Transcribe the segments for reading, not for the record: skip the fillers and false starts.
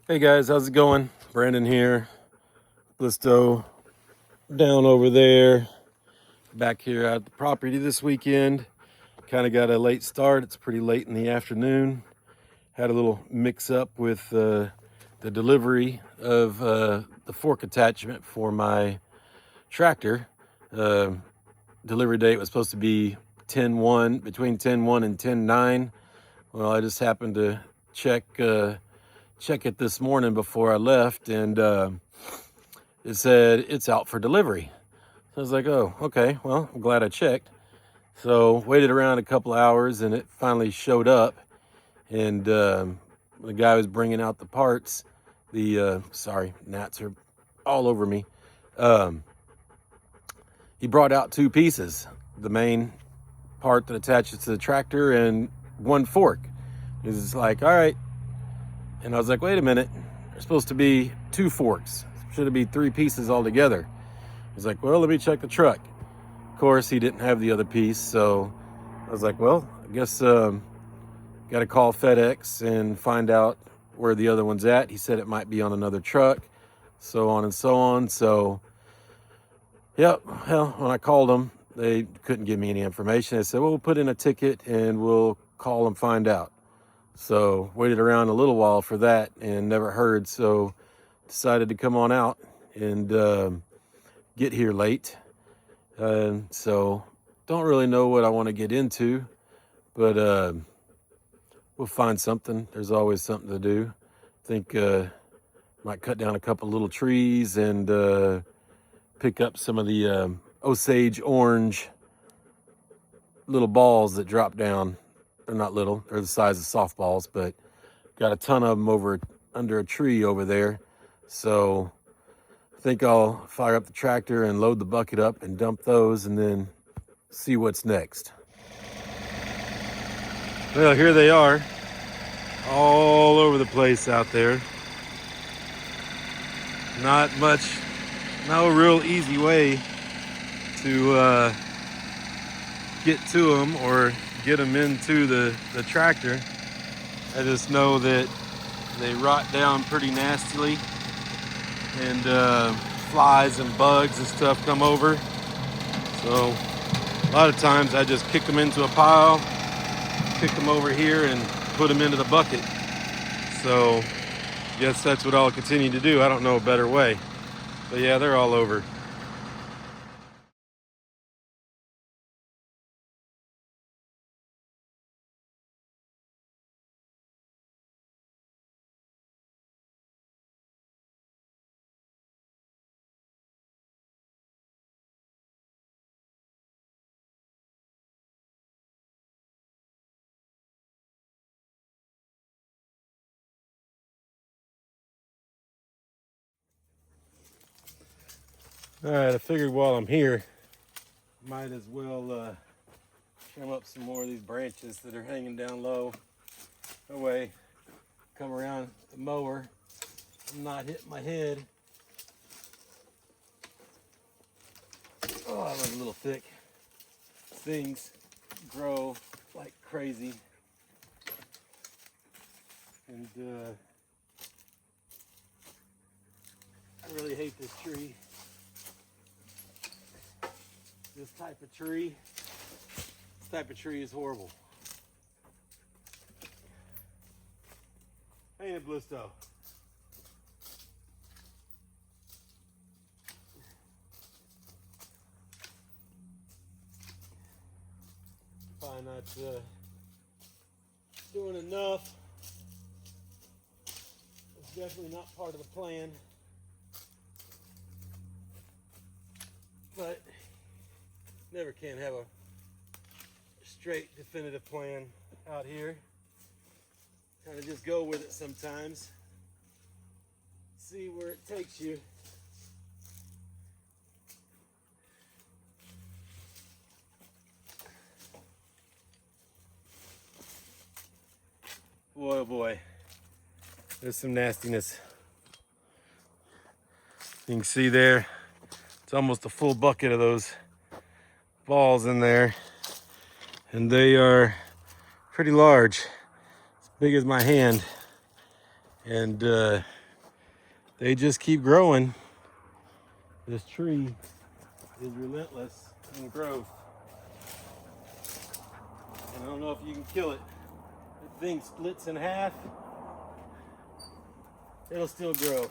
Hey guys, how's it going? Brandon here. Blisto down over there. Back here at the property this weekend. Kind of got a late start. It's pretty late in the afternoon. Had a little mix up with the delivery of the fork attachment for my tractor. Delivery date was supposed to be 10/1, between 10/1 and 10/9. Well, I just happened to check it this morning before I left, and it said it's out for delivery. So I was like, oh, okay, well, I'm glad I checked. So waited around a couple hours, and it finally showed up. And the guy was bringing out the parts. Sorry, gnats are all over me. He brought out two pieces: the main part that attaches to the tractor and one fork. He's like, all right. And I was like, wait a minute, there's supposed to be two forks. Should it be three pieces altogether? He's like, well, let me check the truck. Of course, he didn't have the other piece, so I was like, well, I guess got to call FedEx and find out where the other one's at. He said it might be on another truck, so on and so on. So, yep, well, when I called them, they couldn't give me any information. They said, well, we'll put in a ticket and we'll call and find out. So waited around a little while for that and never heard, so decided to come on out and get here late. So don't really know what I want to get into, but we'll find something. There's always something to do. I think might cut down a couple little trees and pick up some of the Osage orange little balls that drop down. They're not little, they're the size of softballs, but got a ton of them over under a tree over there. So I think I'll fire up the tractor and load the bucket up and dump those and then see what's next. Well, here they are, all over the place out there. Not much, no real easy way to get to them or get them into the tractor. I just know that they rot down pretty nastily, and flies and bugs and stuff come over. So a lot of times I just kick them into a pile, kick them over here and put them into the bucket. So guess that's what I'll continue to do. I don't know a better way. But yeah, they're all over. All right, I figured while I'm here, might as well trim up some more of these branches that are hanging down low. That way, come around the mower, I'm not hitting my head. Oh, I was a little thick. Things grow like crazy. And I really hate this tree. This type of tree is horrible. Ain't it, Blisto? Probably not doing enough. It's definitely not part of the plan. But never can have a straight definitive plan out here. Kind of just go with it sometimes. See where it takes you. Boy, oh boy, there's some nastiness. You can see there, it's almost a full bucket of those balls in there, and they are pretty large, as big as my hand, and they just keep growing. This tree is relentless in growth. And I don't know if you can kill it. The thing splits in half, it'll still grow.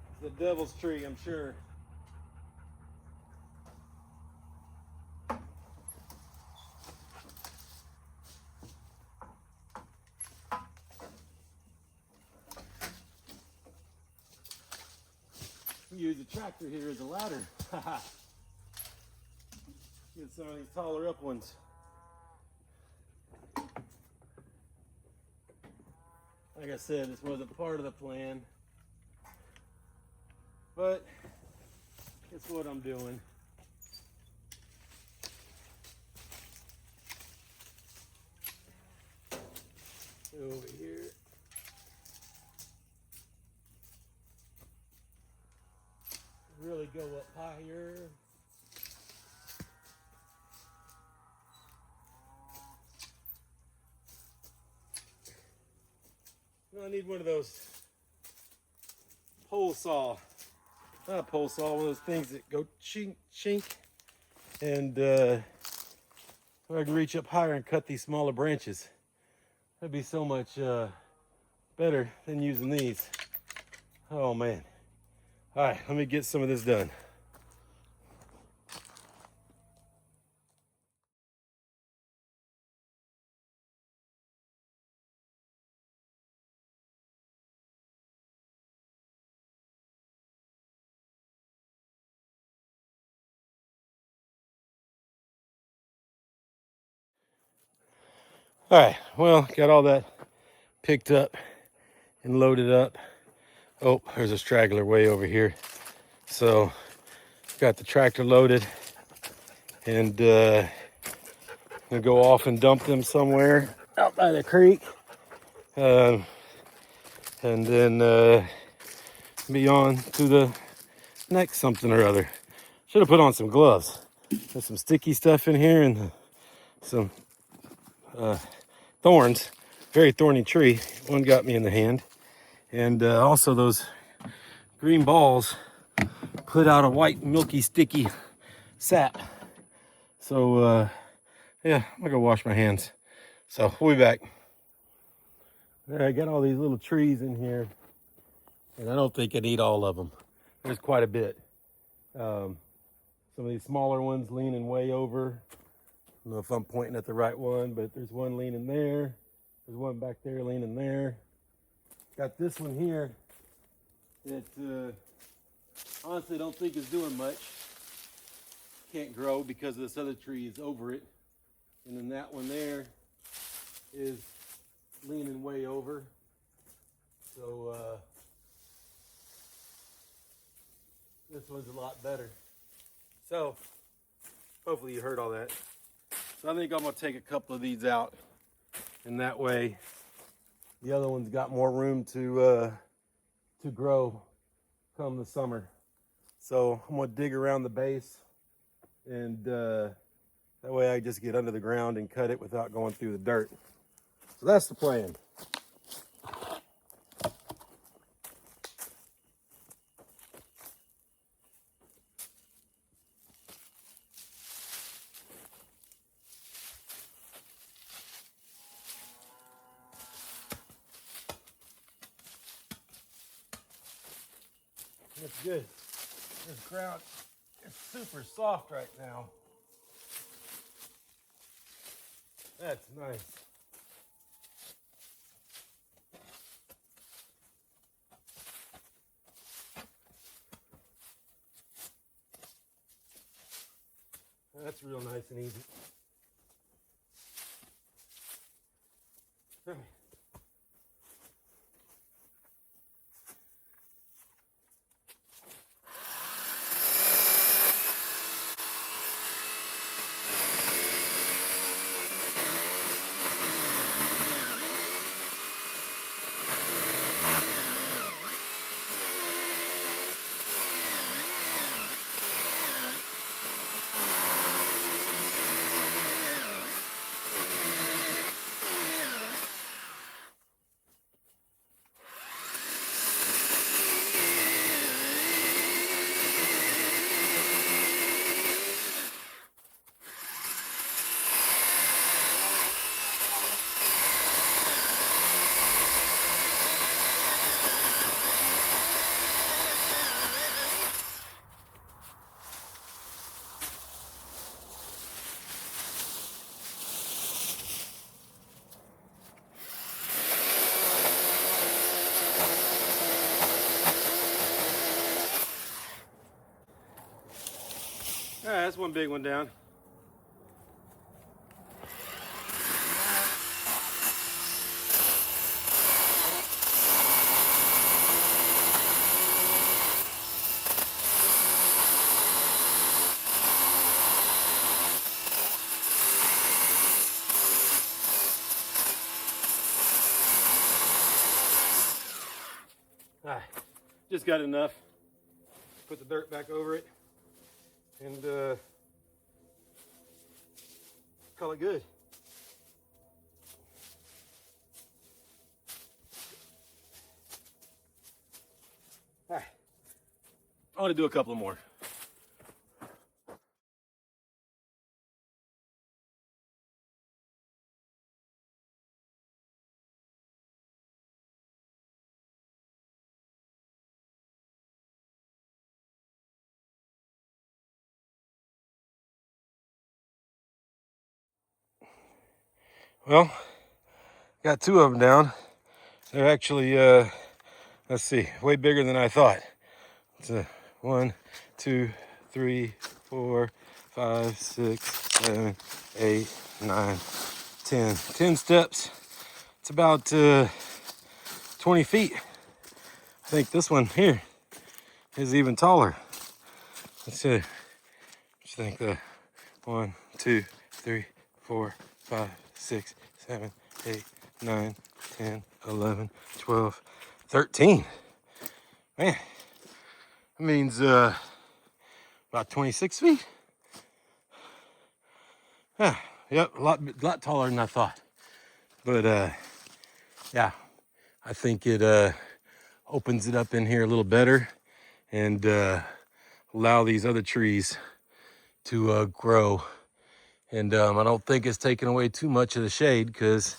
It's the devil's tree, I'm sure. Use a tractor here as a ladder. Get some of these taller up ones. Like I said, this wasn't part of the plan, but it's what I'm doing. Over here. Really go up higher. I need one of those pole saw, not a pole saw, one of those things that go chink, chink, and so I can reach up higher and cut these smaller branches. That'd be so much better than using these. Oh man. All right, let me get some of this done. All right, well, got all that picked up and loaded up. Oh, there's a straggler way over here. So, got the tractor loaded and I'm gonna go off and dump them somewhere out by the creek. And then be on to the next something or other. Should have put on some gloves. There's some sticky stuff in here and some thorns. Very thorny tree. One got me in the hand. And also those green balls put out a white, milky, sticky sap. So yeah, I'm gonna go wash my hands. So we'll be back. All right, I got all these little trees in here, and I don't think I need all of them. There's quite a bit. Some of these smaller ones leaning way over. I don't know if I'm pointing at the right one, but there's one leaning there. There's one back there leaning there. Got this one here that honestly don't think is doing much. Can't grow because this other tree is over it. And then that one there is leaning way over. So this one's a lot better. So hopefully you heard all that. So I think I'm gonna take a couple of these out, and that way the other one's got more room to grow come the summer. So I'm gonna dig around the base, and that way I just get under the ground and cut it without going through the dirt. So that's the plan. That's good. This ground is super soft right now. That's nice. That's real nice and easy. All right. All right, that's one big one down. All right, just got enough. Put the dirt back over it and call it good. All right, I want to do a couple more. Well, got two of them down. They're actually, let's see, way bigger than I thought. It's a 1, 2, 3, 4, 5, 6, 7, 8, 9, 10. 10 steps. It's about 20 feet. I think this one here is even taller. Let's see. What you think? The 1, 2, 3, 4, 5, 6, 7, 8, 9, 10, 11, 12, 13. Man, that means about 26 feet. Yeah, yep, a lot taller than I thought. But yeah, I think it opens it up in here a little better and allow these other trees to grow. And I don't think it's taking away too much of the shade because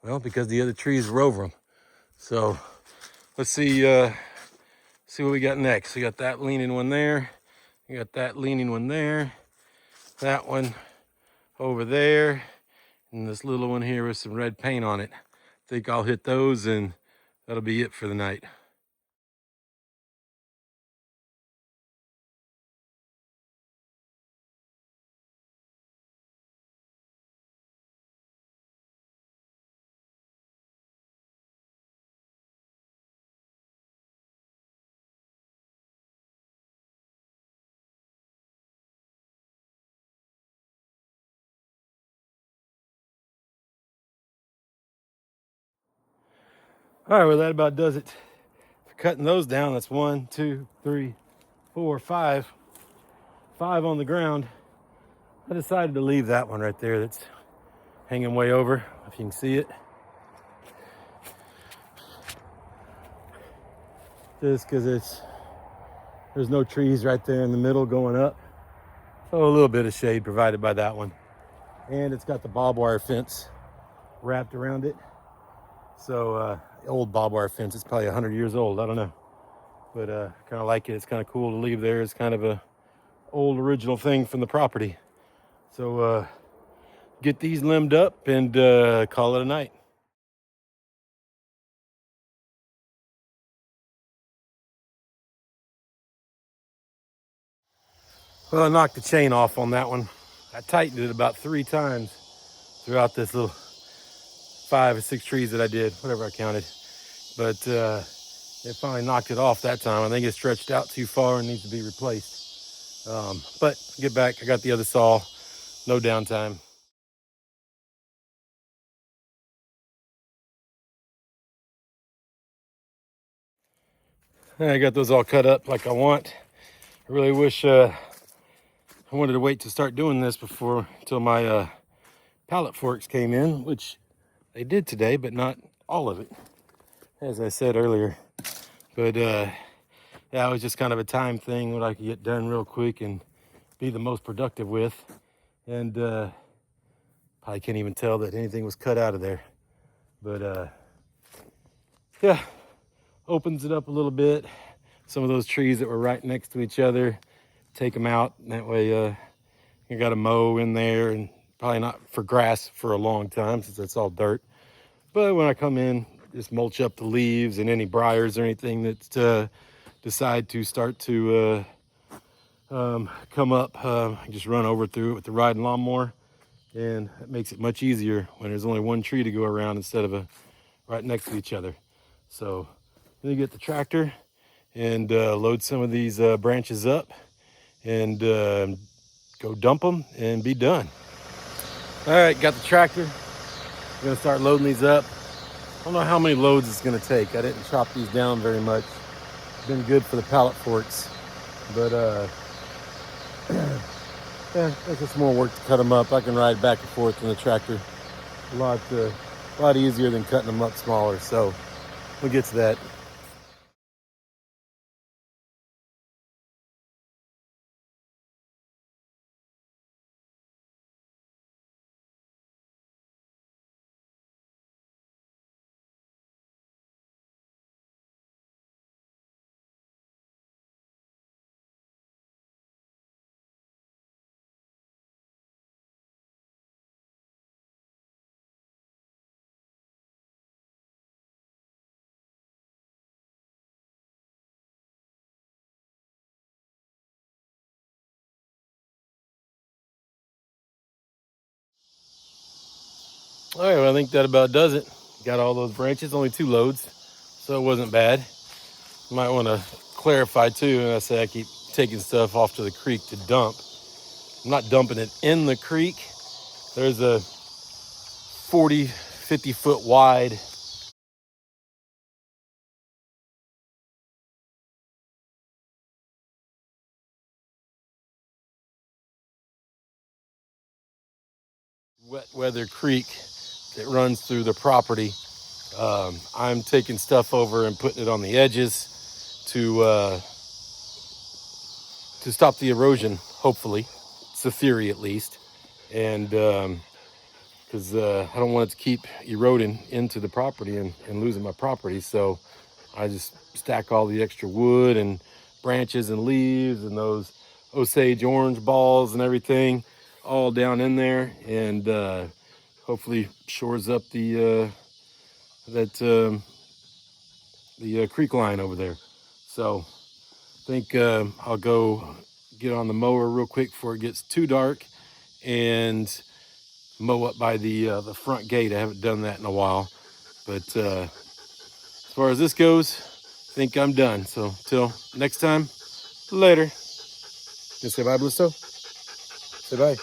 the other trees are over them. So let's see what we got next. We got that leaning one there. We got that leaning one there. That one over there. And this little one here with some red paint on it. I think I'll hit those and that'll be it for the night. All right, well, that about does it for cutting those down. That's 1, 2, 3, 4, 5. 5 on the ground. I decided to leave that one right there that's hanging way over, if you can see it. Just because there's no trees right there in the middle going up. So a little bit of shade provided by that one. And it's got the barbed wire fence wrapped around it. So old barbed wire fence, it's probably 100 years old, I don't know. But kind of like it, it's kind of cool to leave there. It's kind of a old original thing from the property. So get these limbed up and call it a night. Well, I knocked the chain off on that one. I tightened it about 3 times throughout this little 5 or 6 trees that I did, whatever I counted. But it finally knocked it off that time. I think it stretched out too far and needs to be replaced. But get back, I got the other saw, no downtime. I got those all cut up like I want. I really wish I wanted to wait to start doing this until my pallet forks came in, which they did today, but not all of it, as I said earlier. But yeah, it was just kind of a time thing, what I could get done real quick and be the most productive with. And probably can't even tell that anything was cut out of there. But yeah, opens it up a little bit. Some of those trees that were right next to each other, take them out. And that way you got to mow in there, and probably not for grass for a long time since it's all dirt. But when I come in, just mulch up the leaves and any briars or anything that decide to start to come up, just run over through it with the riding lawnmower, and it makes it much easier when there's only one tree to go around instead of right next to each other. So then you get the tractor and load some of these branches up and go dump them and be done. All right, got the tractor. I'm gonna start loading these up. I don't know how many loads it's gonna take. I didn't chop these down very much. Been good for the pallet forks, but yeah, that's just more work to cut them up. I can ride back and forth in the tractor a lot easier than cutting them up smaller. So we'll get to that. All right, well, I think that about does it. Got all those branches, only 2 loads, so it wasn't bad. Might want to clarify too, and I say I keep taking stuff off to the creek to dump. I'm not dumping it in the creek. There's a 40-50 foot wide wet weather creek that runs through the property. I'm taking stuff over and putting it on the edges to stop the erosion, hopefully. It's a theory at least. And because I don't want it to keep eroding into the property and losing my property. So I just stack all the extra wood and branches and leaves and those Osage orange balls and everything all down in there, and hopefully shores up the creek line over there. So I think I'll go get on the mower real quick before it gets too dark and mow up by the front gate. I haven't done that in a while, but as far as this goes, I think I'm done. So till next time, later. You say bye, Blisto? Say bye.